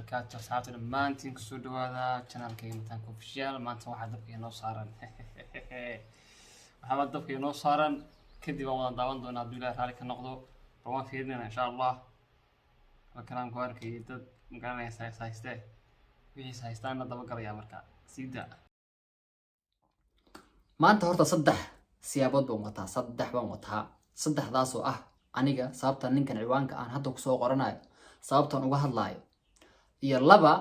وبركاته أصحابنا maantiin kusoo dhawaada channelkayga Mataanka Official maanta waxaa dabka inoo saaran waxaa dabka inoo saaran kadib waan wada daawan doonaa haddii Ilaahay raali ka noqdo waan fiirinaa insha Allah markaan ku arkay dad magaranaysa haystee wixii haystaana daba galaya marka siida maanta horta saddex siyaabood baan wataa saddexdaas oo ah aniga sababta ninkan ciwaanka aan hadda ku soo qoranayo sababtan uga hadlaayo iyo laba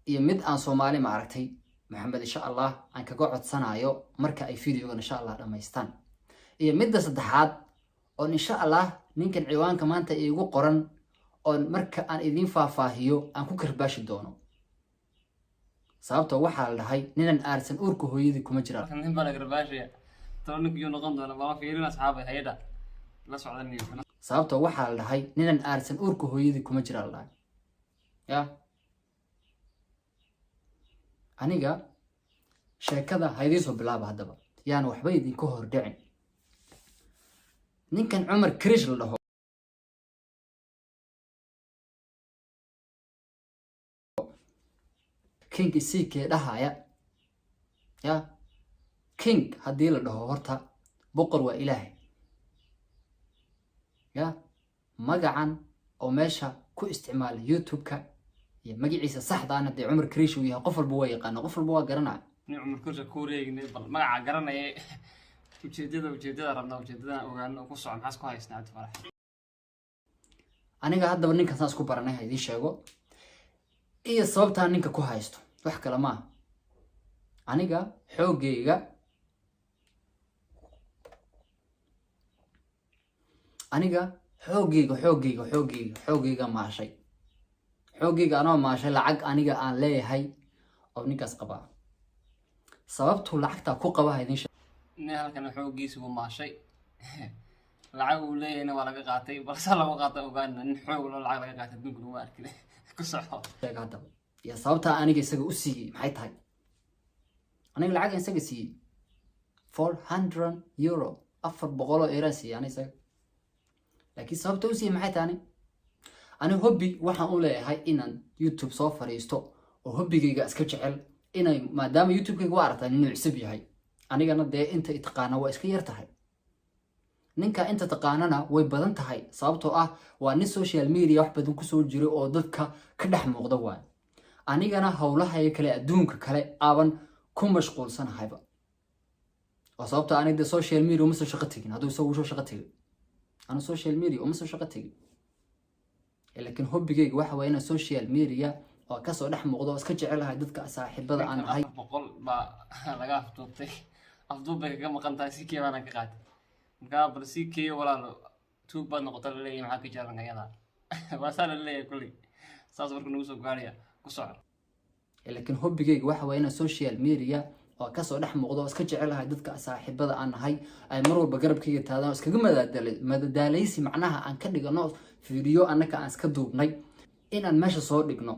iyo mid aan Soomaali ma aragtay Maxamed insha Allah aan kaga codsanayo marka ay video insha Allah dhameystaan iyo midda saddexaad oo insha Allah ninkan ciwaanka maanta iigu qoran oo marka aan idin faahfaahiyo aan ku karbaashi doono sababta waxa la dhahay ninan aarsan uurka hooyadii kuma jiraan nin baa la karbaashiya toonku iyo noqon doona baa fiirina asxaabay hayda la socdaniyo sababta waxa la dhahay ninan aarsan uurka hooyadii kuma jiraan la ya aniga sheekada haydii soo bilaaba hadaba yaan waxba idin ka hor dhicin ninkan Umar Krish la dhaho king CK dhahaya ya king hadii la dhaho horta boqor waa ilaahay ya magacan oo meesha ku isticmaal YouTube-ka iyo magaciisa saxda ah hadii Umar Krish uu yahay qof walba waa yaqaan qof walba waa garanaa nin Umar Krish ku reegnay bal magaca garanay ujeedada rabna ujeedada ogaan ku socon maxas ku haysnaa farax aniga hadaba ninkan saas ku baranay idin sheego iyo sababta ninka ku haysto wax kala ma aniga xoogayga maashay xoogayga anoo maashay lacag aniga aan leeyahay oo ninkaas qaba sababtu lacagta ku qaba idin sheego nin halkan xoogiisu uu maashay lacag uu leeyahayna waa laga qaatay balse lagu qaatay ogaana nin xoog loo lacag laga qaatay dunka lagu arkay ku soco sheega hadaba ya sababta aniga isaga u siiyay maxay tahay aniga lacag isaga siiyay 400 euro 4boqol euro siiyay aniga laakiin sababta u siiyay maxay tahay aniga hobby waxaan u leeyahay inaan YouTube soo fariisto oo hobbigayga iska jecel inay maadaama YouTube-kayga waa aragtaa inuu cusub yahay anigana dee inta taqaana waa iska yar tahay ninka inta taqaanana way badan tahay sababtoo ah waa nin social media wax badan ku soo jiro oo dadka ka dhex muuqda waa anigana hawlaha kale adduunka kale aaban ku mashquulsanahayba oo sababta aniga social media uma soo shaqo tagin haduu soo shaqo tagin ana social media uma soo shaqo tagin laakiin hobbigayga waxa weeye inaan social media oo ka soo dhex muuqdo iska jecelahay dadka saaxiibada aan ahay boqol ba laga afduubtay afduubay ka maqantahay si keebana ka qaatay marka bal si keeyo walaalo tuug bad noqotay leeyahay maxaa ka jaran ayada waasana leeyahay kulli saas markuu nagu soo gaaraya ku soco laakiin hobbigayga waxa weeye inaan social media oo ka soo dhex muuqdo iska jecelahay dadka saaxiibada aan ahay ay mar walba garabkayga taadaan iskaga madadaalaysi macnaha aan ka dhigano video annaka aan iska duubnay inaan meesha soo dhigno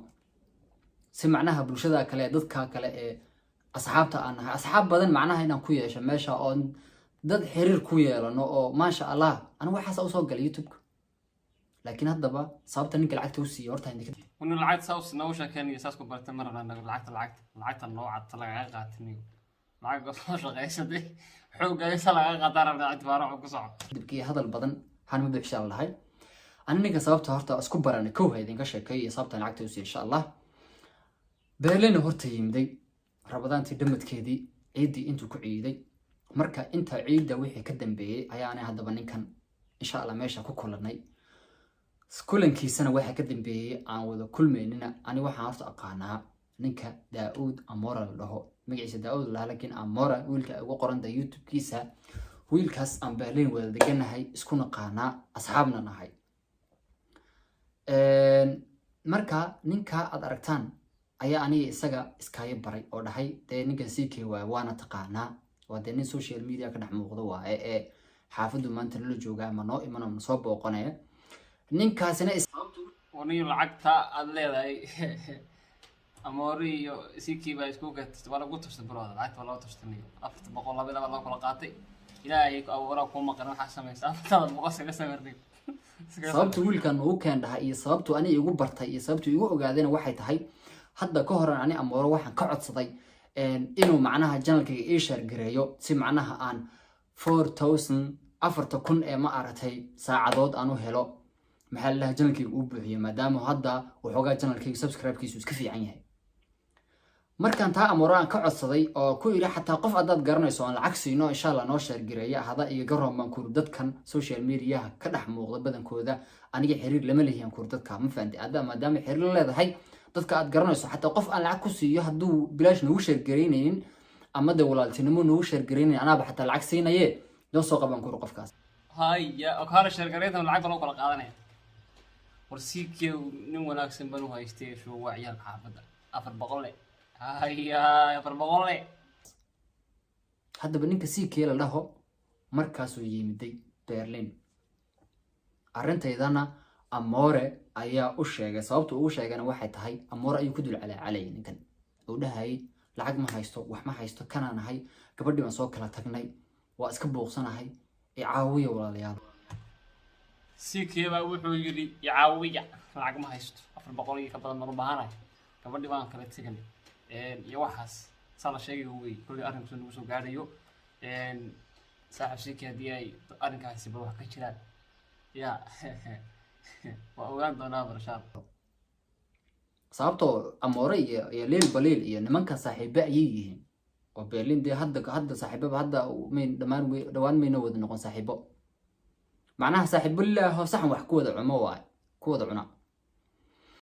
si macnaha bulshada kale dadka kale ee asxaabta aan ahay asxaab badan macnaha inaan ku yeesho meesha oo dad xiriir ku yeelano oo maasha Allah aniga waxa soo galay YouTube laakiin hadaba sababta ninka lacagta u siiyay horta indika wana lacag saus noo shaqeynaya saas ku bartay marna lacagta lacagta laga qaatay lacag soo shaqeysay xoogaysa laga qaataa lacag faarax ku soco dibkii hadal badan han ma bixisha lahayd aniga sababta horta isku baranay koow idin ka sheekay sababta lacagta u siiyay insha Allah Berlin horta yimday rabadaantii dhamadkeedii ciidii intuu ku ciiday marka inta ciida wixii ka dambeeyay ayaana hadaba ninkan insha Allah meesha ku kulanay kulankiisana waxa ka dambeeyay aan wada kulmeynina ani waxaan horta aqaanaa ninka Daud Amora la dhaho magaciisa Daud laakiin Amora wiilka ugu qoran YouTube-kiisa wiilkaas aan Berlin wada deganahay isku naqaanaa asxaabna nahay marka ninka aad aragtaan ayaa aniga isaga iskaayo baray oo dhahay dee ninkan CK waana taqaanaa waa dee nin social media ka dhex muuqda waaye ee xaafadu maanta la jooga ama noo iman ama soo booqanaya ninkaasina wani lacagta aad leedahay amori iyo CK ba isku gatay wala ugu tirsan barooda lacagta wala tirsanay 4boqol laba kala qaatay ilaahay ku awra ku maqan waxa sameeyay 4boqol saga sameeyay sababtu wiilkan uu keen dhahay iyo sababtu ani igu bartay iyo sababtu igu ogaadayna waxay tahay hadda ka horan ani amooro waxaan ka codsaday inuu macnaha channelkayga ii share gareeyo si macnaha aan 4000 ee ma aragtay saacadood aan u helo maxaa la channelkayga uu buuxiyo maadaama hadda waxoogaa channelkayga subscribe-kiisu iska fiican yahay markaan taa amooro aan ka codsaday oo ku yiri xataa qof adaad garanayso aan lacag siino insha Allah noo share gareeya hada iga garoon ku dadkan social media ka dhex muuqda badankooda aniga xiriir lama leeyahay ku dadka ma fahanti maadaama xiriir leedahay dadka aad garanayso xataa qof aan lacag ku siiyo haduu bilaash nagu share gareynaynin ama da walaaltinimo nagu share gareynaynin anaaba xataa lacag siinaye doo soo qaban karo qofkaas haya oo kala share gareynta lacag loo kala qaadanaya warsiikii nin wanaagsan banu haystay soo wacyan xaafada 4boqol haya 4boqol haddaba ninka CK la dhaho markaasuu yimiday Berlin arintaydana amoore ayaa u sheegay sababtu uu sheegana waxay tahay amoore ayuu ku dul calay ninkan oo dhahay lacag ma haysto wax ma haysto kana nahay gabadhii aan soo kala tagnay waa iska booqsanahay caawiyo walaalayaal CK baa wuxuu yiri caawiya lacag ma haysto 4boqol ka badan ma baahanahay gabadhii baan kala tagnay iyo waxaas sala sheegay way kulli arrintu nagu soo gaadhayo saaxiibkii hadii ay arrinkaasi baa wax ka jiraan ya waa ogaan doonaa barshaad sababtoo amoore iyo leel baleel iyo nimanka saaxiibo ay yihiin oo Berlin de hadda saaxiibaba hadda meen dhawaan meena wada noqon saaxiibo macnaha saaxiibo ilaaho saxan wax ku wada cuno waay ku wada cuna